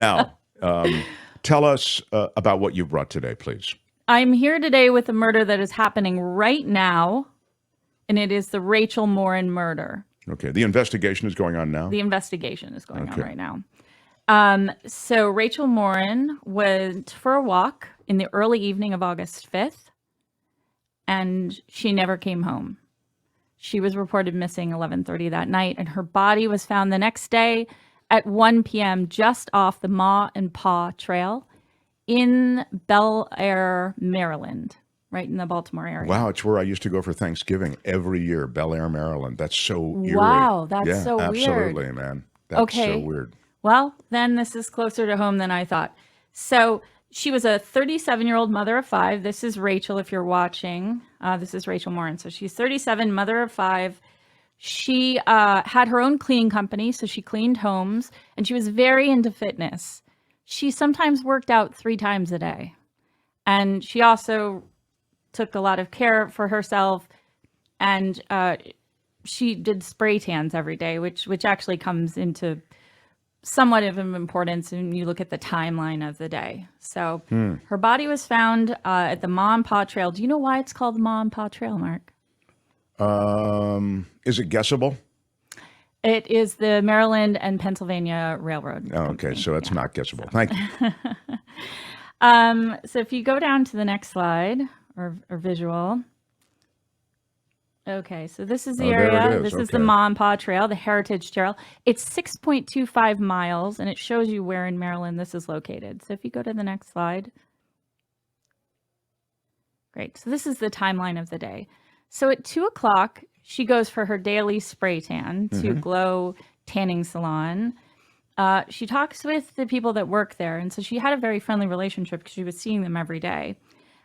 Now, tell us about what you brought today, please. I'm here today with a murder that is happening right now, and it is the Rachel Morin murder. Okay, the investigation is going on now? The investigation is going on right now. So Rachel Morin went for a walk in the early evening of August 5th, and she never came home. She was reported missing 11:30 that night, and her body was found the next day at 1 p.m. just off the Ma and Pa Trail in Bel Air, Maryland, right in the Baltimore area. Wow, it's where I used to go for Thanksgiving every year, Bel Air, Maryland. That's so eerie. Wow, that's so weird. Absolutely, man. That's so weird. Well, then this is closer to home than I thought. So she was a 37-year-old mother of 5. This is Rachel, if you're watching. This is Rachel Morin. So she's 37, mother of 5. She had her own cleaning company, so she cleaned homes, and she was very into fitness. She sometimes worked out 3 times a day. And she also took a lot of care for herself, and she did spray tans every day, which actually comes into somewhat of an importance when you look at the timeline of the day. So her body was found at the Ma and Pa Trail. Do you know why it's called the Ma and Pa Trail, Mark? Is it guessable? It is the Maryland and Pennsylvania Railroad. Oh, okay, so that's not guessable. Thank you. So if you go down to the next slide or visual. Okay, so this is the area. This is the Ma and Pa Trail, the Heritage Trail. It's 6.25 miles, and it shows you where in Maryland this is located. So if you go to the next slide. Great. So this is the timeline of the day. So at 2 o'clock, she goes for her daily spray tan to Glow Tanning Salon. She talks with the people that work there, and so she had a very friendly relationship because she was seeing them every day.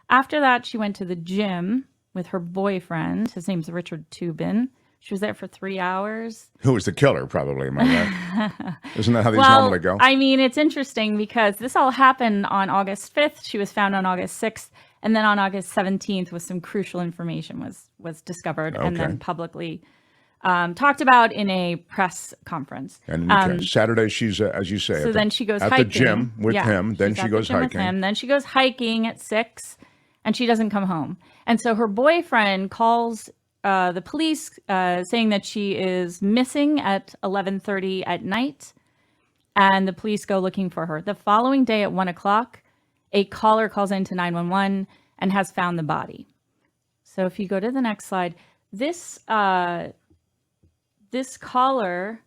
After that, she went to the gym with her boyfriend. His name's Richard Tubin. She was there for 3 hours. Who was the killer, probably, am I right? Isn't that how these normally go? I mean, it's interesting because this all happened on August 5th. She was found on August 6th. And then on August 17th, with some crucial information was discovered and then publicly talked about in a press conference. And Saturday, she's, as you say, so then she goes at hiking. the gym with him. Then she goes hiking. Then she goes hiking at 6, and she doesn't come home. And so her boyfriend calls the police saying that she is missing at 11:30 at night, and the police go looking for her. The following day at 1 o'clock, a caller calls into 911 and has found the body. So if you go to the next slide, this caller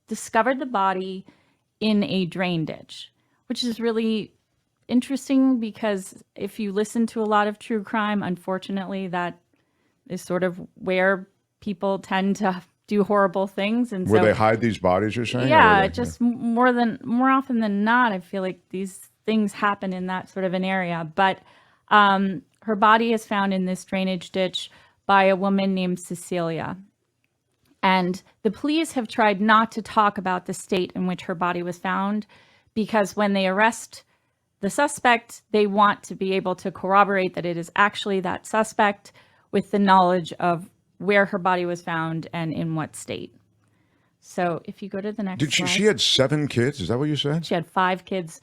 discovered the body in a drain ditch, which is really interesting because if you listen to a lot of true crime, unfortunately, that is sort of where people tend to do horrible things. And where they hide these bodies, you're saying? Yeah, just more often than not, I feel like these things happen in that sort of an area. But her body is found in this drainage ditch by a woman named Cecilia. And the police have tried not to talk about the state in which her body was found because when they arrest the suspect, they want to be able to corroborate that it is actually that suspect with the knowledge of where her body was found and in what state. So if you go to the next slide. She had 7 kids? Is that what you said? She had 5 kids.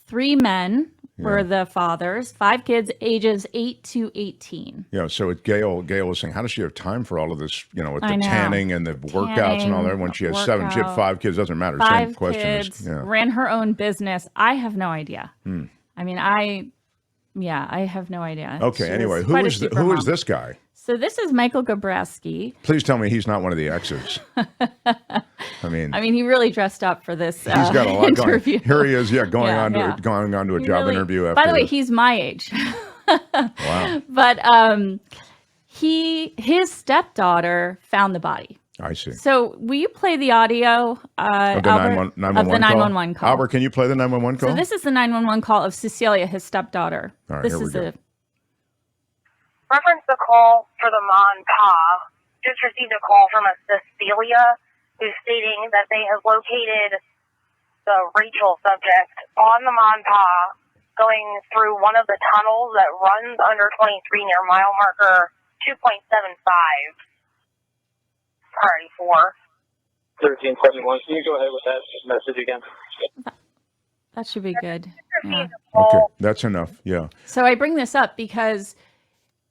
3 men were the fathers. 5 kids, ages 8 to 18. Yeah, so Gail was saying, how does she have time for all of this, with the tanning and the workouts and all that? When she has 7, she had 5 kids, doesn't matter. 5 Same question. Kids, ran her own business. I have no idea. I mean, I have no idea. Okay, anyway, who is this guy? So this is Michael Gabraski. Please tell me he's not one of the exes. I mean, he really dressed up for this he's got a lot interview. Here he is, going on to a job interview. After by the way, he's my age. Wow. But his stepdaughter found the body. I see. So will you play the audio of the 911 call? Albert, can you play the 911 call? So this is the 911 call of Cecilia, his stepdaughter. All right, this here we is go. Reference the call for the Ma and Pa. Just received a call from a Cecilia who's stating that they have located the Rachel subject on the Ma and Pa going through one of the tunnels that runs under 23 near mile marker 2.75. Priority 4. 1371. Can you go ahead with that message again? That should be good. Yeah. Okay, that's enough. Yeah. So I bring this up because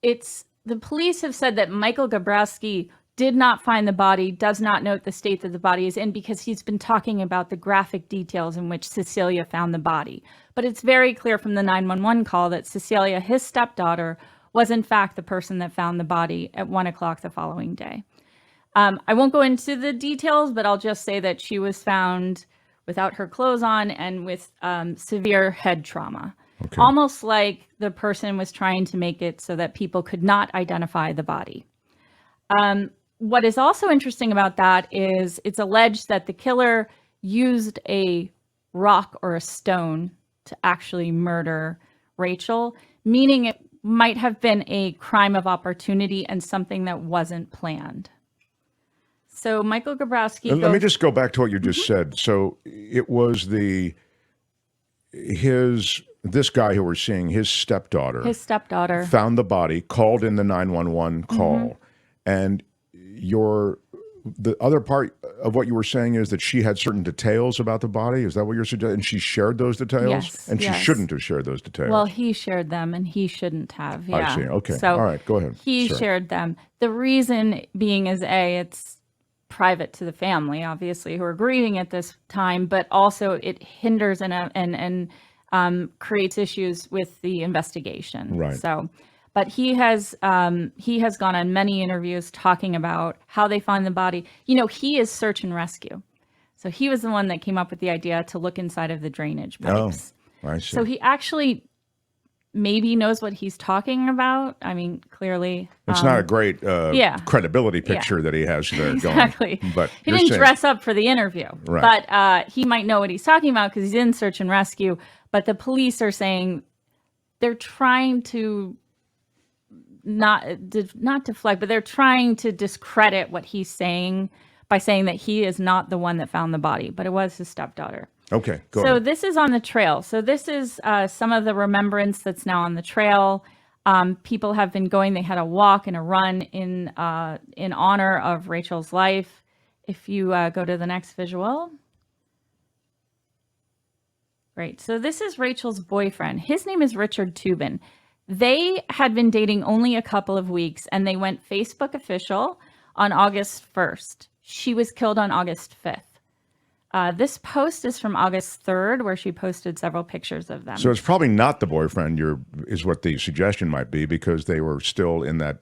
the police have said that Michael Gabrowski did not find the body, does not note the state that the body is in, because he's been talking about the graphic details in which Cecilia found the body. But it's very clear from the 911 call that Cecilia, his stepdaughter, was in fact the person that found the body at 1 o'clock the following day. I won't go into the details, but I'll just say that she was found without her clothes on and with severe head trauma. Okay. Almost like the person was trying to make it so that people could not identify the body. What is also interesting about that is it's alleged that the killer used a rock or a stone to actually murder Rachel, meaning it might have been a crime of opportunity and something that wasn't planned. So Michael Gabrowski. Let me just go back to what you just said. So it was this guy who we're seeing, his stepdaughter found the body, called in the 911 call, and the other part of what you were saying is that she had certain details about the body. Is that what you're suggesting? And she shared those details? Yes. And she shouldn't have shared those details. Well, he shared them and he shouldn't have. Yeah. I see. Okay. So all right. Go ahead. He shared them. The reason being is it's private to the family, obviously, who are grieving at this time, but also it hinders and creates issues with the investigation. Right. So, but he has gone on many interviews talking about how they find the body. You know, he is search and rescue. So he was the one that came up with the idea to look inside of the drainage pipes. Oh, I see. So he actually maybe knows what he's talking about. I mean, clearly. It's not a great credibility picture that he has there exactly. going. But he didn't dress up for the interview. Right. But he might know what he's talking about because he's in search and rescue. But the police are saying they're trying to not deflect, but they're trying to discredit what he's saying by saying that he is not the one that found the body, but it was his stepdaughter. Okay, go ahead. So ahead. this is on the trail. So this is some of the remembrance that's now on the trail. People have been going. They had a walk and a run in honor of Rachel's life. If you go to the next visual. Great. So this is Rachel's boyfriend. His name is Richard Tubin. They had been dating only a couple of weeks, and they went Facebook official on August 1st. She was killed on August 5th. This post is from August 3rd, where she posted several pictures of them. So it's probably not the boyfriend is what the suggestion might be, because they were still in that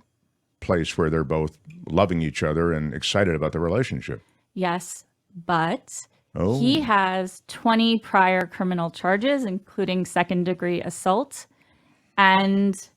place where they're both loving each other and excited about the relationship. Yes, but he has 20 prior criminal charges, including second-degree assault. And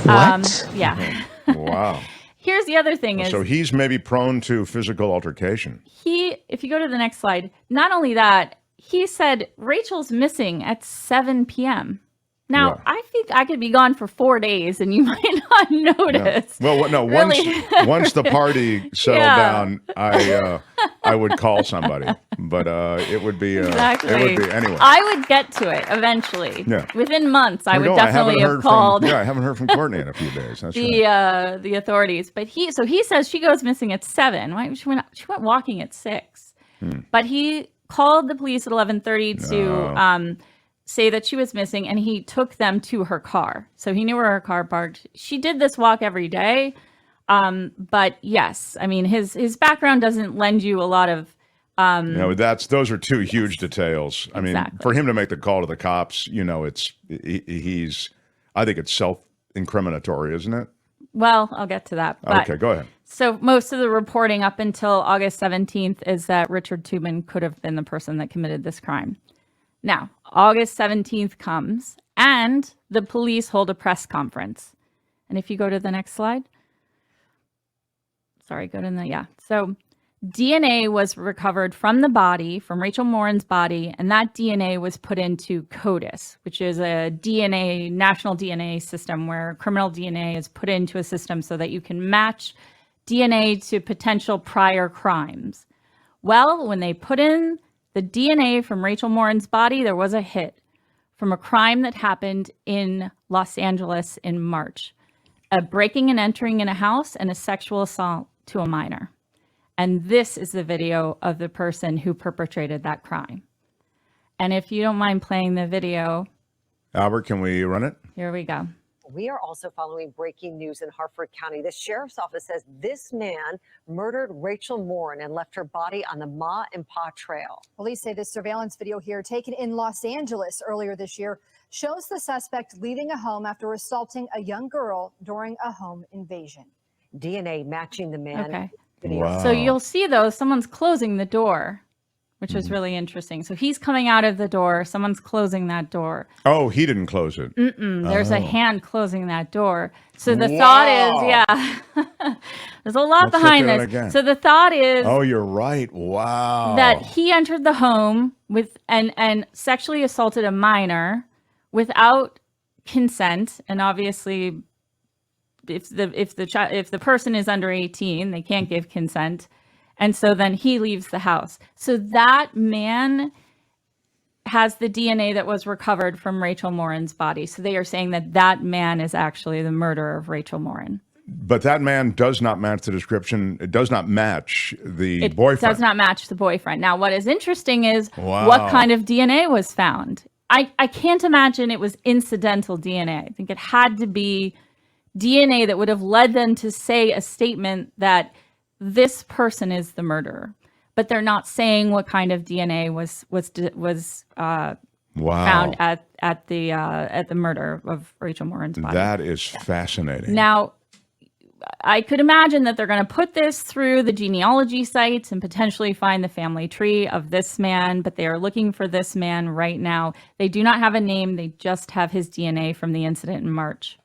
yeah. Wow. Here's the other thing so he's maybe prone to physical altercation. If you go to the next slide, not only that, he said Rachel's missing at 7 p.m. Now, I think I could be gone for 4 days and you might not notice. Yeah. Well, no, really? once the party settled down, I would call somebody. But it would be exactly. It would be anyway. I would get to it eventually. Yeah. Within months, I would definitely have called. I haven't heard from Courtney in a few days. That's the authorities. But he says she goes missing at 7. Right? She went walking at 6. But he called the police at 11:30 to say that she was missing, and he took them to her car. So he knew where her car parked. She did this walk every day. But yes, I mean, his background doesn't lend you a lot of those are two huge details. I mean, for him to make the call to the cops, I think it's self-incriminatory, isn't it? Well, I'll get to that. But, okay, go ahead. So most of the reporting up until August 17th is that Richard Tubin could have been the person that committed this crime. Now, August 17th comes and the police hold a press conference. And if you go to the next slide. Sorry, go to the, So DNA was recovered from the body, from Rachel Morin's body, and that DNA was put into CODIS, which is a national DNA system where criminal DNA is put into a system so that you can match DNA to potential prior crimes. Well, when they put in the DNA from Rachel Morin's body, there was a hit from a crime that happened in Los Angeles in March. A breaking and entering in a house and a sexual assault to a minor. And this is the video of the person who perpetrated that crime. And if you don't mind playing the video. Albert, can we run it? Here we go. We are also following breaking news in Harford County. The sheriff's office says this man murdered Rachel Morin and left her body on the Ma and Pa Trail. Police say this surveillance video here, taken in Los Angeles earlier this year, shows the suspect leaving a home after assaulting a young girl during a home invasion. DNA matching the man. Okay. Wow. So you'll see, though, someone's closing the door, which is really interesting. So he's coming out of the door. Someone's closing that door. Oh, he didn't close it. There's a hand closing that door. So the thought is, yeah, there's a lot behind this. So the thought is, oh, you're right. Wow. that he entered the home with and sexually assaulted a minor without consent, and obviously, if the person is under 18, they can't give consent. And so then he leaves the house. So that man has the DNA that was recovered from Rachel Morin's body. So they are saying that that man is actually the murderer of Rachel Morin. But that man does not match the description. It does not match the boyfriend. It does not match the boyfriend. Now, what is interesting is what kind of DNA was found. I can't imagine it was incidental DNA. I think it had to be DNA that would have led them to say a statement that this person is the murderer, but they're not saying what kind of DNA was found at the murder of Rachel Morin's body. That is fascinating. Now, I could imagine that they're going to put this through the genealogy sites and potentially find the family tree of this man, but they are looking for this man right now. They do not have a name. They just have his DNA from the incident in March.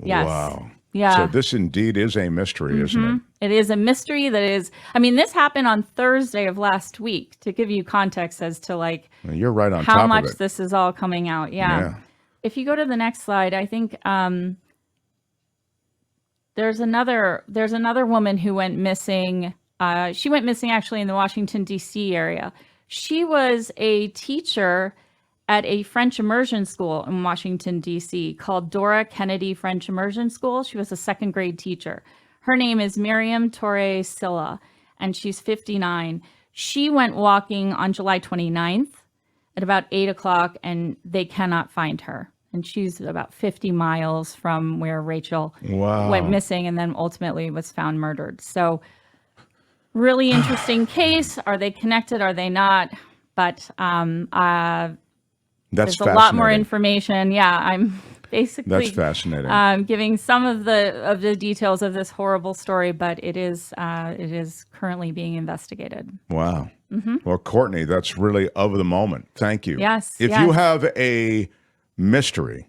Yes. Wow. Yeah. So this indeed is a mystery, isn't it? It is a mystery that is, I mean, this happened on Thursday of last week, to give you context as to like, you're right on how top much of it. this is all coming out. Yeah. If you go to the next slide, I think there's another woman who went missing. She went missing actually in the Washington, D.C. area. She was a teacher at a French immersion school in Washington, D.C. called Dora Kennedy French Immersion School. She was a second grade teacher. Her name is Miriam Torre Silla, and she's 59. She went walking on July 29th at about 8 o'clock, and they cannot find her. And she's about 50 miles from where Rachel went missing and then ultimately was found murdered. So really interesting case. Are they connected? Are they not? But there's a lot more information. Yeah, I'm basically giving some of the details of this horrible story, but it is currently being investigated. Wow. Well, Courtney, that's really of the moment. Thank you. Yes. If you have a mystery,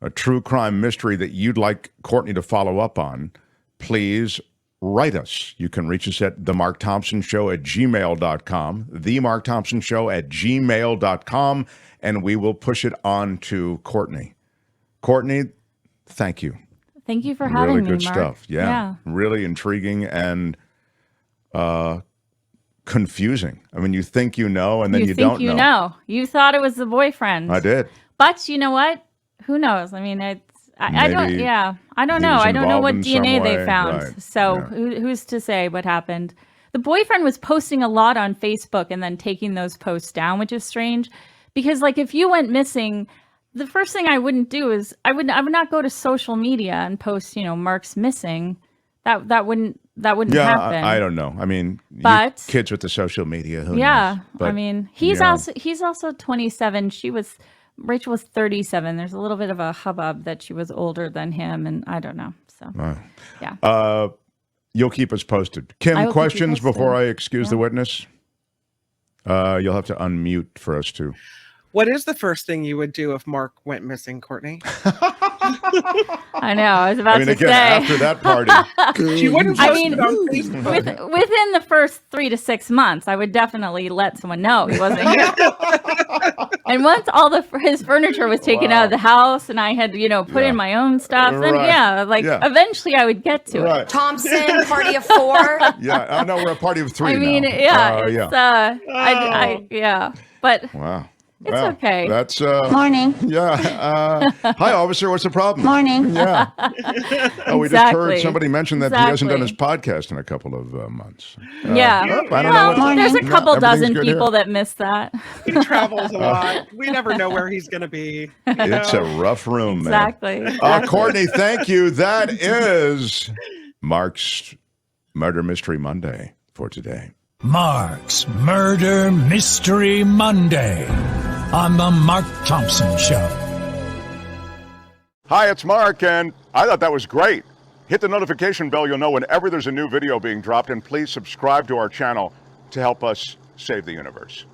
a true crime mystery that you'd like Courtney to follow up on, please write us. You can reach us at themarkthompsonshow@gmail.com, themarkthompsonshow@gmail.com, and we will push it on to Courtney. Courtney, thank you. Thank you for having me, Really good Mark. stuff. Yeah. Really intriguing and confusing. I mean, you think you know, and then you don't know. You know. You thought it was the boyfriend. I did. But you know what? Who knows? I mean, I don't know. I don't know what DNA they found. Right. So who's to say what happened? The boyfriend was posting a lot on Facebook and then taking those posts down, which is strange. Because like if you went missing, the first thing I wouldn't do is I would not go to social media and post, Mark's missing. That wouldn't happen. I don't know. I mean, but kids with the social media. Who knows? But, I mean, he's also 27. Rachel was 37. There's a little bit of a hubbub that she was older than him, and I don't know. So, yeah. You'll keep us posted. Kim, questions before I excuse the witness? You'll have to unmute for us too. What is the first thing you would do if Mark went missing, Courtney? I know. I was about to say. After that party. She wouldn't post it on Facebook. Within the first 3 to 6 months, I would definitely let someone know he wasn't here. And once all his furniture was taken out of the house and I had, put in my own stuff, then eventionally I would get to it. Thompson, party of 4. Yeah, I know we're a party of 3 I mean, now. But Wow. It's okay. That's Morning. Yeah. Hi, officer. What's the problem? Morning. Yeah. Oh, we just heard somebody mention that he hasn't done his podcast in a couple of months. Yeah. I don't know. Well, there's a couple dozen good people here. that miss that. He travels a lot. We never know where he's going to be. It's a rough room, Exactly. man. Courtney, thank you. That is Mark's Murder Mystery Monday for today. Mark's Murder Mystery Monday on The Mark Thompson Show. Hi, it's Mark, and I thought that was great. Hit the notification bell. You'll know whenever there's a new video being dropped, and please subscribe to our channel to help us save the universe.